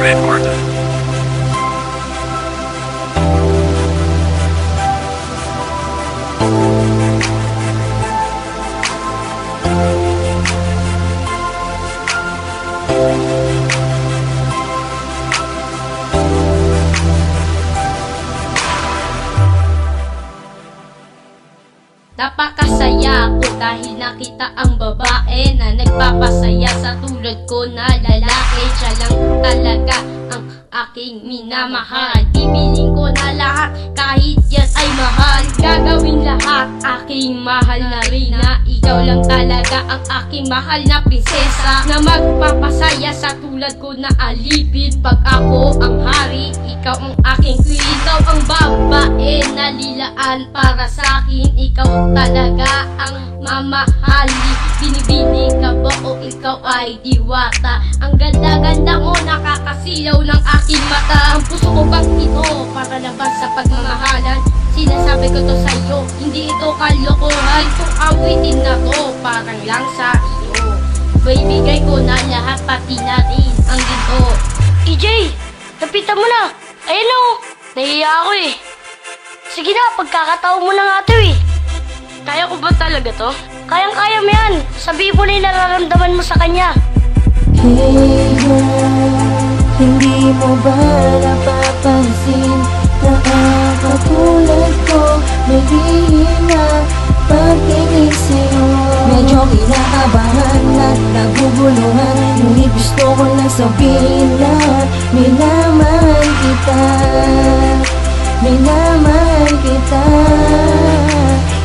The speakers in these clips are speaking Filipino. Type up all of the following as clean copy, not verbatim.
Record. Napakasaya ko dahil nakita ang babae na nagpapasaya sa tulad ko na lalaki. Siya lang talaga ang aking minamahal. Bibiling ko na lahat kahit yan ay mahal. Gagawin lahat aking mahal na Reyna. Ikaw lang talaga ang aking mahal na prinsesa, na magpapasaya sa tulad ko na alipin. Pag ako ang hari, ikaw ang aking queen. Ikaw ang babae na lilaan para sa akin. Ikaw talaga ang mamahali. Binibining ka ba o ikaw ay diwata? Ang ganda-ganda mo, nakakasilaw ng aking mata. Ang puso ko bang ito para labas sa pagmamahalan? Sinasabi ko to sa'yo, hindi ito kalokohan. Itong awitin na to, parang lang sa iyo. Ibibigay ko na lahat, pati natin ang ginto. EJ, lapitan mo na. Ayan o, nahiya ako eh. Sige na, pagkakataon mo na nga ito eh. Kaya ko ba talaga to? Kayang-kaya mo yan. Sabihin mo na yung nararamdaman mo sa kanya. Hey girl, hindi mo ba napapansin na ang katulad ko may hihina pagkinig sa'yo? Medyo kinakabahan at naguguluhan, ngunit gusto ko lang sabihin na minamahal kita, minamahal kita.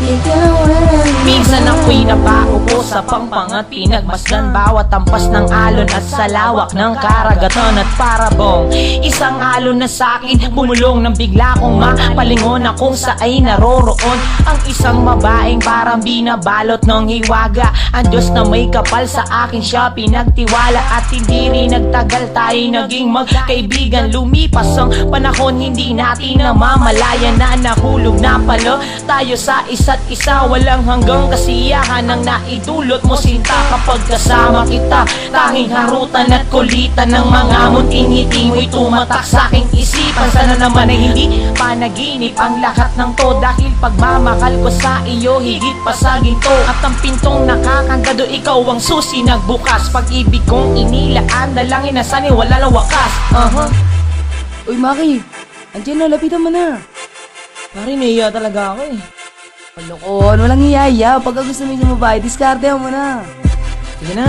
Ikaw ang Minsan ako'y napaupo sa pangpangat, pinagmasdan bawat tampas ng alon at sa lawak ng karagatan. At parabong isang alon na sa'kin, bumulong ng bigla kong mapalingon na kung sa'y naroroon ang isang babaeng parang binabalot ng hiwaga. Ang Diyos na may kapal sa akin siya pinagtiwala, at hindi rin nagtagal tayo naging magkaibigan. Lumipas ang panahon, hindi natin namamalayan na nahulog na pala tayo sa isa't isa. Walang hanggang kasiyahan ang naidulot mo sinta kapag kasama kita. Tanging harutan at kulitan ng mga munting ngiti mo'y tumatak sa aking isipan. Sana naman ay hindi panaginip ang lahat ng to, dahil pagmamahal ko sa iyo higit pa sa ginto. At ang pintong nakakandado, ikaw ang susi nagbukas. Pag-ibig kong inilaan, dalangin na sana'y wala lang wakas. Uy, Maki! Andiyan na, lapitan mo na! Pare, nahiya talaga ako eh. Palokohan, walang iyaya. Pagka gusto mo yung babae, diskarte mo na.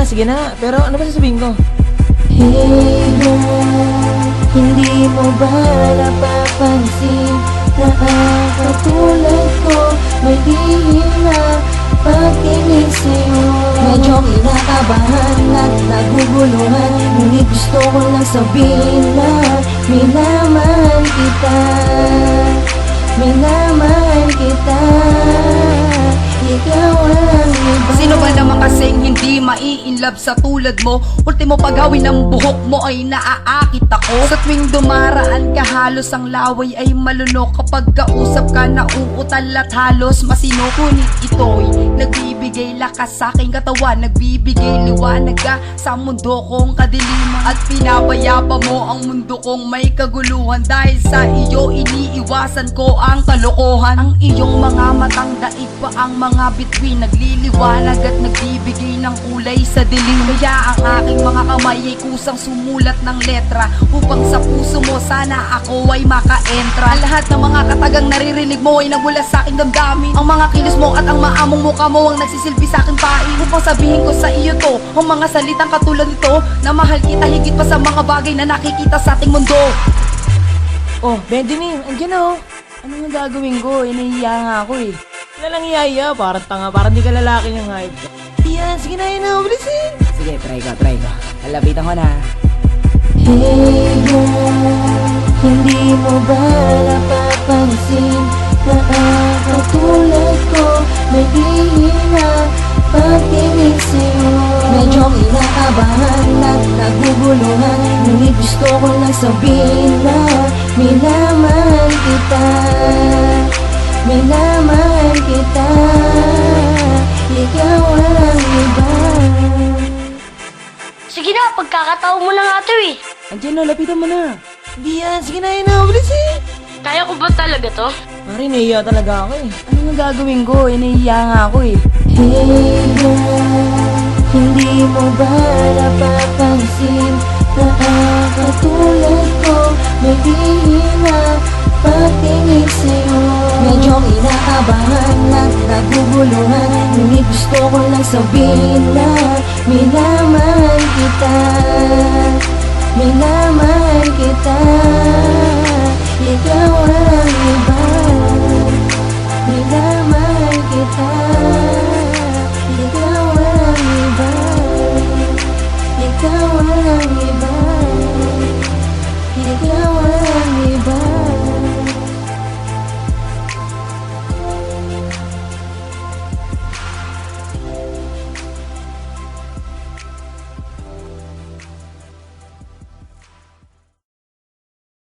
Sige na. Pero ano ba sasabihin ko? Hey girl, hindi mo ba napapansin na ang katulad ko may hihina pagkinig sa'yo? Medyo kinakabahan at naguguluhan, ngunit gusto ko lang sabihin na minamahal kita, minamahal kita. Ikaw ang iba. Sino ba naman kasing hindi mai-inlove sa tulad mo? Ultimo paghawin ng buhok mo ay naaakit ako. Sa tuwing dumaraan ka, halos ang laway ay malunok. Kapag kausap ka, nauutal at halos masino. Ngunit ito'y nagbibigay lakas sa aking katawan, nagbibigay liwanag ka sa mundo kong kadiliman. At pinapayapa mo ang mundo kong may kaguluhan. Dahil sa iyo iniiwasan ko ang kalokohan. Ang iyong mga matang daig pa ang mga bituin, nagliliwanag at nagbibigay ng kulay sa dilim. Kaya ang aking mga kamay ay kusang sumulat ng letra, upang sa puso mo sana ako ay maka-entra. Ang lahat ng mga katagang naririnig mo ay nagmula sa aking damdamin. Ang mga kilos mo at ang maamong mukha mo ang nagsisilbi sa aking pain, upang sabihin ko sa iyo to, ang mga salitang katulad nito, na mahal kita higit pa sa mga bagay na nakikita sa ating mundo. Oh, Benjamin, andiyan na oh. Ano nga gagawin ko? Inahiya nga ako eh. Wala lang iyaya, parang tanga, parang di ka lalaki ng hype. Yan, sige na yun na, bilisin. Sige, try ko. Lalapitan ko na. Hey girl, hindi mo ba napapansin na ang katulad ko may hihina pagkinig sa'yo? Medyo kinakabahan at naguguluhan, ngunit gusto ko lang sabihin na minamahal kita, minamahal kita. Ikaw ang iba. Sige na, pagkakataon mo na nga ito eh. Andiyan na, lapitan mo na. Hindi yan, sige na, yun na, bilis eh. Kaya ko ba talaga to? Pare, nahiya talaga ako eh. Ano nga gagawin ko? Nahiya nga ako eh. Hey girl, hindi mo ba napapansin na katulad ko may hihina pagtingin sa'yo? Medyo kinakabahan at naguguluhan, ngunit gusto ko lang sabihin na minamahal kita, minamahal kita. Ikaw ang iba.